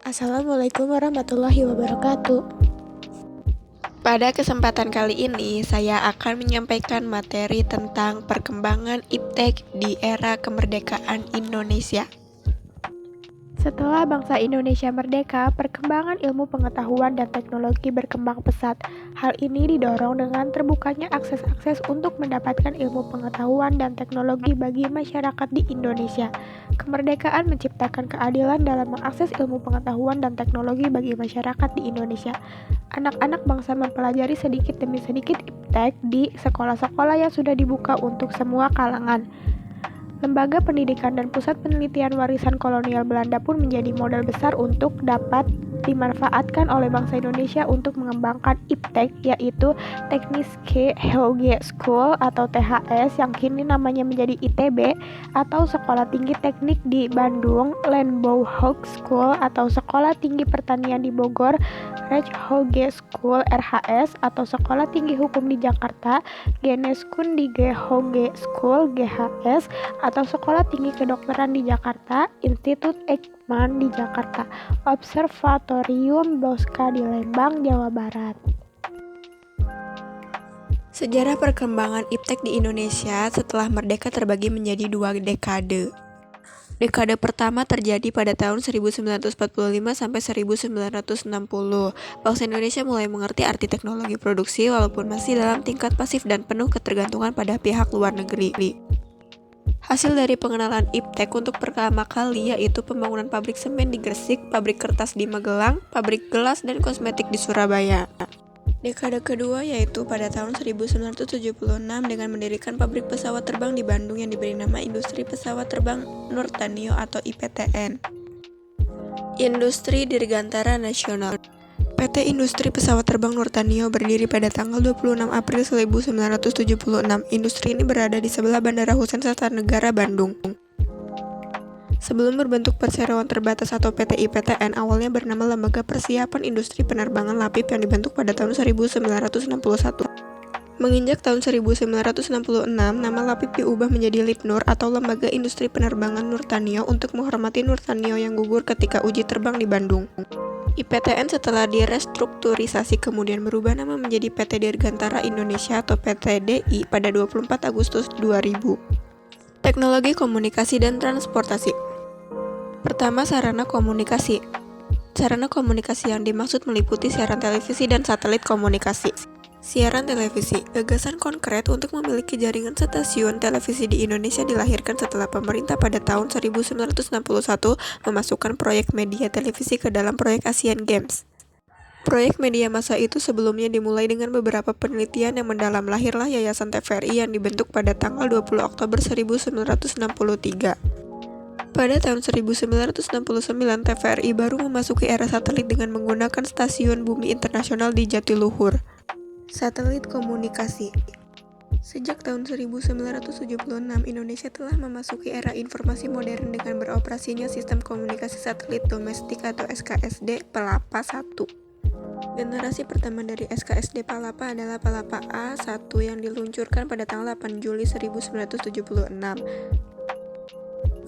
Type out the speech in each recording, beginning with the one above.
Assalamualaikum warahmatullahi wabarakatuh. Pada kesempatan kali ini, saya akan menyampaikan materi tentang perkembangan iptek di era kemerdekaan Indonesia. Setelah bangsa Indonesia merdeka, perkembangan ilmu pengetahuan dan teknologi berkembang pesat. Hal ini didorong dengan terbukanya akses-akses untuk mendapatkan ilmu pengetahuan dan teknologi bagi masyarakat di Indonesia. Kemerdekaan menciptakan keadilan dalam mengakses ilmu pengetahuan dan teknologi bagi masyarakat di Indonesia. Anak-anak bangsa mempelajari sedikit demi sedikit iptek di sekolah-sekolah yang sudah dibuka untuk semua kalangan. Lembaga pendidikan dan pusat penelitian warisan kolonial Belanda pun menjadi modal besar untuk dapat dimanfaatkan oleh bangsa Indonesia untuk mengembangkan iptek, yaitu Technische Hogeschool atau THS yang kini namanya menjadi ITB, atau Sekolah Tinggi Teknik di Bandung, Landbouwhogeschool atau Sekolah Tinggi Pertanian di Bogor, Rijkshogeschool RHS atau Sekolah Tinggi Hukum di Jakarta, Geneeskundige Hogeschool GHS atau Sekolah Tinggi Kedokteran di Jakarta, Institut Eijkman di Jakarta, Observatorium Bosca di Lembang, Jawa Barat. Sejarah perkembangan iptek di Indonesia setelah merdeka terbagi menjadi dua dekade. Dekade pertama terjadi pada tahun 1945 sampai 1960. Bangsa Indonesia mulai mengerti arti teknologi produksi walaupun masih dalam tingkat pasif dan penuh ketergantungan pada pihak luar negeri. Hasil dari pengenalan iptek untuk pertama kali yaitu pembangunan pabrik semen di Gresik, pabrik kertas di Magelang, pabrik gelas dan kosmetik di Surabaya. Dekade kedua yaitu pada tahun 1976 dengan mendirikan pabrik pesawat terbang di Bandung yang diberi nama Industri Pesawat Terbang Nurtanio atau IPTN. Industri Dirgantara Nasional. PT Industri Pesawat Terbang Nurtanio berdiri pada tanggal 26 April 1976. Industri ini berada di sebelah Bandara Husein Sastra-Negara Bandung. Sebelum berbentuk perseroan terbatas atau PT IPTN, awalnya bernama Lembaga Persiapan Industri Penerbangan Lapip yang dibentuk pada tahun 1961. Menginjak tahun 1966, nama Lapip diubah menjadi Lipnur atau Lembaga Industri Penerbangan Nurtanio untuk menghormati Nurtanio yang gugur ketika uji terbang di Bandung. IPTN setelah direstrukturisasi kemudian berubah nama menjadi PT Dirgantara Indonesia atau PT DI pada 24 Agustus 2000. Teknologi komunikasi dan transportasi. Pertama, sarana komunikasi. Sarana komunikasi yang dimaksud meliputi siaran televisi dan satelit komunikasi. Siaran televisi, gagasan konkret untuk memiliki jaringan stasiun televisi di Indonesia dilahirkan setelah pemerintah pada tahun 1961 memasukkan proyek media televisi ke dalam proyek Asian Games. Proyek media massa itu sebelumnya dimulai dengan beberapa penelitian yang mendalam. Lahirlah Yayasan TVRI yang dibentuk pada tanggal 20 Oktober 1963. Pada tahun 1969, TVRI baru memasuki era satelit dengan menggunakan Stasiun Bumi Internasional di Jatiluhur. Satelit komunikasi. Sejak tahun 1976, Indonesia telah memasuki era informasi modern dengan beroperasinya sistem komunikasi satelit domestik atau SKSD Palapa 1. Generasi pertama dari SKSD Palapa adalah Palapa A1 yang diluncurkan pada tanggal 8 Juli 1976.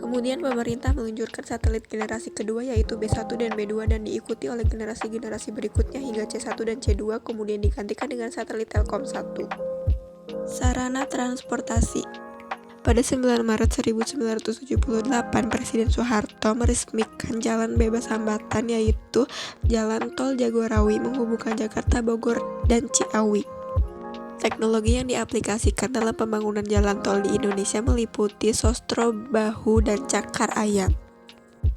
Kemudian pemerintah meluncurkan satelit generasi kedua yaitu B1 dan B2 dan diikuti oleh generasi-generasi berikutnya hingga C1 dan C2 kemudian digantikan dengan satelit Telkom 1. Sarana transportasi. Pada 9 Maret 1978, Presiden Soeharto meresmikan jalan bebas hambatan yaitu Jalan Tol Jagorawi menghubungkan Jakarta, Bogor, dan Ciawi. Teknologi yang diaplikasikan dalam pembangunan jalan tol di Indonesia meliputi sostro, bahu, dan cakar ayam.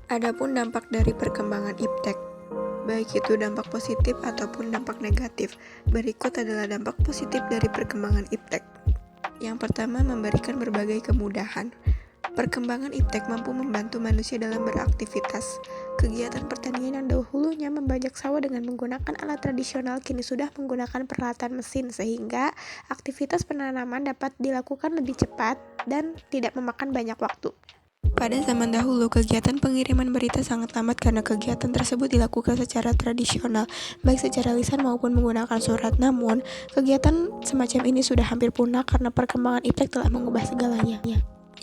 Adapun dampak dari perkembangan iptek, baik itu dampak positif ataupun dampak negatif. Berikut adalah dampak positif dari perkembangan iptek. Yang pertama, memberikan berbagai kemudahan. Perkembangan iptek mampu membantu manusia dalam beraktivitas. Kegiatan pertanian yang dahulunya membajak sawah dengan menggunakan alat tradisional kini sudah menggunakan peralatan mesin sehingga aktivitas penanaman dapat dilakukan lebih cepat dan tidak memakan banyak waktu. Pada zaman dahulu, kegiatan pengiriman berita sangat lambat karena kegiatan tersebut dilakukan secara tradisional, baik secara lisan maupun menggunakan surat. Namun, kegiatan semacam ini sudah hampir punah karena perkembangan iptek telah mengubah segalanya.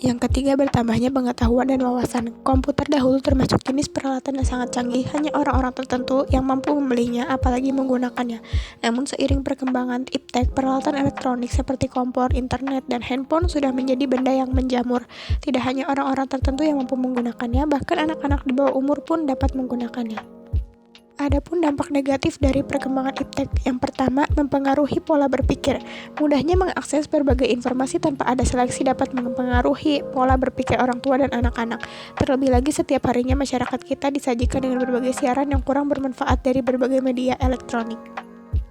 Yang ketiga, bertambahnya pengetahuan dan wawasan. Komputer dahulu termasuk jenis peralatan yang sangat canggih, hanya orang-orang tertentu yang mampu membelinya, apalagi menggunakannya. Namun seiring perkembangan iptek, peralatan elektronik seperti kompor, internet, dan handphone sudah menjadi benda yang menjamur. Tidak hanya orang-orang tertentu yang mampu menggunakannya, bahkan anak-anak di bawah umur pun dapat menggunakannya. Adapun dampak negatif dari perkembangan iptek, yang pertama, mempengaruhi pola berpikir. Mudahnya mengakses berbagai informasi tanpa ada seleksi dapat mempengaruhi pola berpikir orang tua dan anak-anak. Terlebih lagi setiap harinya masyarakat kita disajikan dengan berbagai siaran yang kurang bermanfaat dari berbagai media elektronik.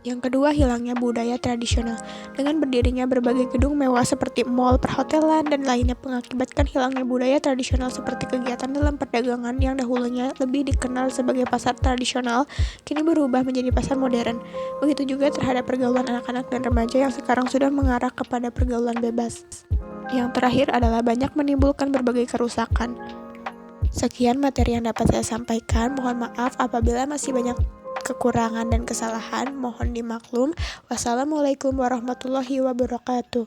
Yang kedua, hilangnya budaya tradisional. Dengan berdirinya berbagai gedung mewah seperti mal, perhotelan, dan lainnya mengakibatkan hilangnya budaya tradisional seperti kegiatan dalam perdagangan yang dahulunya lebih dikenal sebagai pasar tradisional, kini berubah menjadi pasar modern. Begitu juga terhadap pergaulan anak-anak dan remaja yang sekarang sudah mengarah kepada pergaulan bebas. Yang terakhir adalah banyak menimbulkan berbagai kerusakan. Sekian materi yang dapat saya sampaikan. Mohon maaf apabila masih banyak kekurangan dan kesalahan, mohon dimaklum. Wassalamualaikum warahmatullahi wabarakatuh.